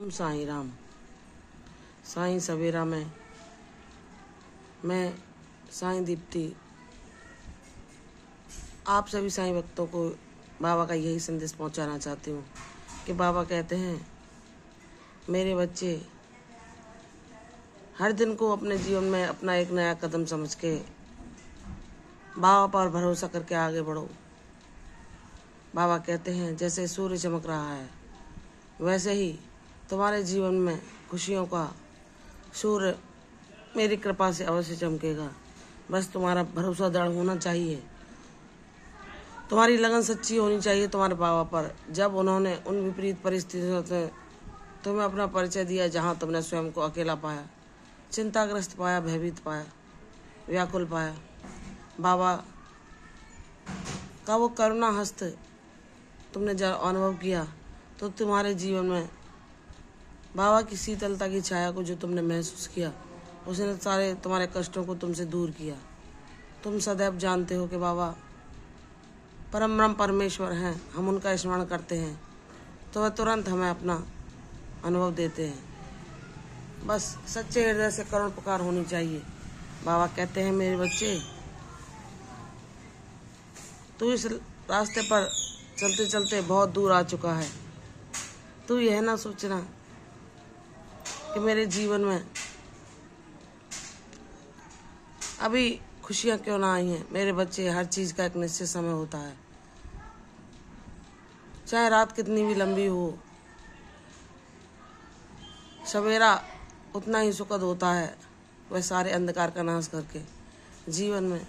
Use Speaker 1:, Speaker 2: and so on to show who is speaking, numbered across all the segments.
Speaker 1: ओम साईं राम। साईं सवेरा में मैं साईं दीप्ति आप सभी साईं भक्तों को बाबा का यही संदेश पहुंचाना चाहती हूँ कि बाबा कहते हैं, मेरे बच्चे हर दिन को अपने जीवन में अपना एक नया कदम समझ के बाबा पर भरोसा करके आगे बढ़ो। बाबा कहते हैं, जैसे सूर्य चमक रहा है वैसे ही तुम्हारे जीवन में खुशियों का सूर्य मेरी कृपा से अवश्य चमकेगा। बस तुम्हारा भरोसा दृढ़ होना चाहिए, तुम्हारी लगन सच्ची होनी चाहिए तुम्हारे बाबा पर। जब उन्होंने उन विपरीत परिस्थितियों से तुम्हें अपना परिचय दिया जहां तुमने स्वयं को अकेला पाया, चिंताग्रस्त पाया, भयभीत पाया, व्याकुल पाया, बाबा का वो करुणा हस्त तुमने जब अनुभव किया तो तुम्हारे जीवन में बाबा की शीतलता की छाया को जो तुमने महसूस किया, उसने सारे तुम्हारे कष्टों को तुमसे दूर किया। तुम सदैव जानते हो कि बाबा परम ब्रह्म परमेश्वर हैं, हम उनका स्मरण करते हैं तो वह तुरंत हमें अपना अनुभव देते हैं। बस सच्चे हृदय से करुण पुकार होनी चाहिए। बाबा कहते हैं, मेरे बच्चे तू इस रास्ते पर चलते चलते बहुत दूर आ चुका है। तू यह ना सोचना कि मेरे जीवन में अभी खुशियां क्यों ना आई हैं। मेरे बच्चे, हर चीज का एक निश्चित समय होता है, चाहे रात कितनी भी लंबी हो, सवेरा उतना ही सुखद होता है। वह सारे अंधकार का नाश करके जीवन में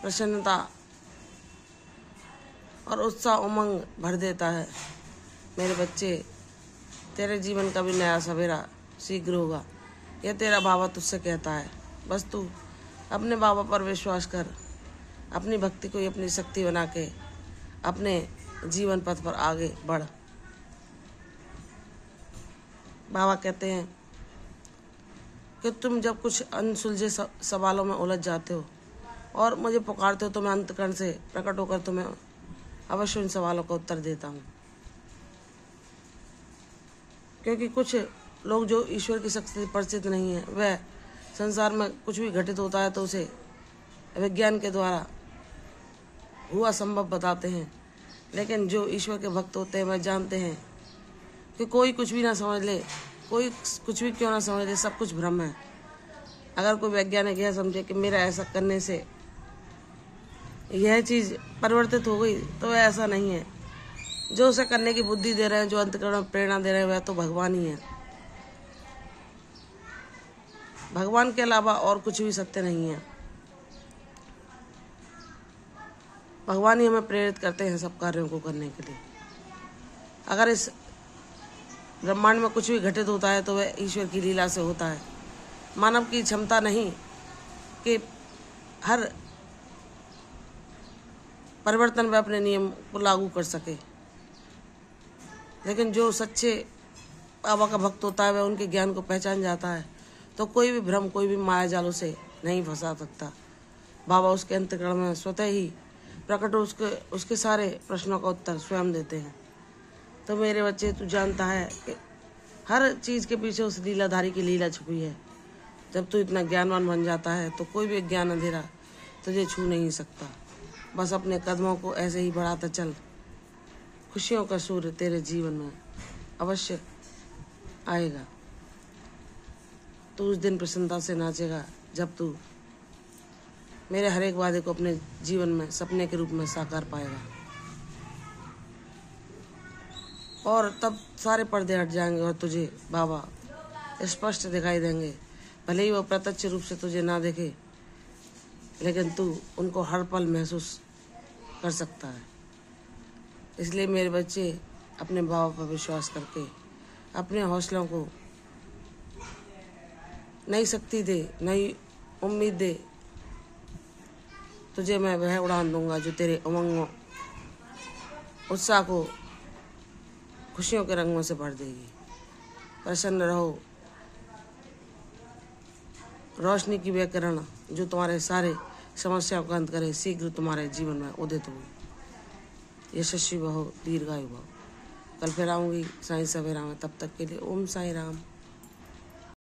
Speaker 1: प्रसन्नता और उत्साह उमंग भर देता है। मेरे बच्चे, तेरे जीवन का भी नया सवेरा शीघ्र होगा, यह तेरा बाबा तुझसे कहता है। बस तू अपने बाबा पर विश्वास कर, अपनी भक्ति को ही अपनी शक्ति बना के अपने जीवन पथ पर आगे बढ़। बाबा कहते हैं कि तुम जब कुछ अनसुलझे सवालों में उलझ जाते हो और मुझे पुकारते हो तो मैं अंतकरण से प्रकट होकर तुम्हें अवश्य उन सवालों का उत्तर देता हूँ। क्योंकि कुछ लोग जो ईश्वर की शक्ति से परिचित नहीं है, वह संसार में कुछ भी घटित होता है तो उसे विज्ञान के द्वारा हुआ संभव बताते हैं। लेकिन जो ईश्वर के भक्त होते हैं वह जानते हैं कि कोई कुछ भी ना समझ ले, कोई कुछ भी क्यों ना समझ ले, सब कुछ भ्रम है। अगर कोई वैज्ञानिक यह समझे कि मेरा ऐसा करने से यह चीज परिवर्तित हो गई, तो ऐसा नहीं है। जो उसे करने की बुद्धि दे रहे हैं, जो अंतकरण में प्रेरणा दे रहे हैं, वह तो भगवान ही है। भगवान के अलावा और कुछ भी सत्य नहीं है। भगवान ही हमें प्रेरित करते हैं सब कार्यों को करने के लिए। अगर इस ब्रह्मांड में कुछ भी घटित होता है तो वह ईश्वर की लीला से होता है। मानव की क्षमता नहीं कि हर परिवर्तन में अपने नियम को लागू कर सके। लेकिन जो सच्चे बाबा का भक्त होता है वह उनके ज्ञान को पहचान जाता है, तो कोई भी भ्रम, कोई भी माया जालों से नहीं फंसा सकता। बाबा उसके अंतकरण में स्वतः ही प्रकट उसके सारे प्रश्नों का उत्तर स्वयं देते हैं। तो मेरे बच्चे, तू जानता है कि हर चीज के पीछे उस लीलाधारी की लीला छुपी है। जब तू इतना ज्ञानवान बन जाता है तो कोई भी ज्ञान अंधेरा तुझे छू नहीं सकता। बस अपने कदमों को ऐसे ही बढ़ाता चल, खुशियों का सूर्य तेरे जीवन में अवश्य आएगा। तू उस दिन प्रसन्नता से नाचेगा जब तू मेरे हर एक वादे को अपने जीवन में सपने के रूप में साकार पाएगा। और तब सारे पर्दे हट जाएंगे और तुझे बाबा स्पष्ट दिखाई देंगे। भले ही वो प्रत्यक्ष रूप से तुझे ना देखे, लेकिन तू उनको हर पल महसूस कर सकता है। इसलिए मेरे बच्चे, अपने बाबा पर विश्वास करके अपने हौसलों को नई शक्ति दे, नई उम्मीद दे। तुझे मैं वह उड़ान दूंगा जो तेरे उमंगों, उत्साह को खुशियों के रंगों से भर देगी। प्रसन्न रहो। रोशनी की वह किरण जो तुम्हारे सारे समस्याओं का अंत करे, शीघ्र तुम्हारे जीवन में उदित हो। यशस्वी भव, दीर्घायु भव। कल फिर आऊँगी साईं सवेरा में। तब तक के लिए ओम साईं राम।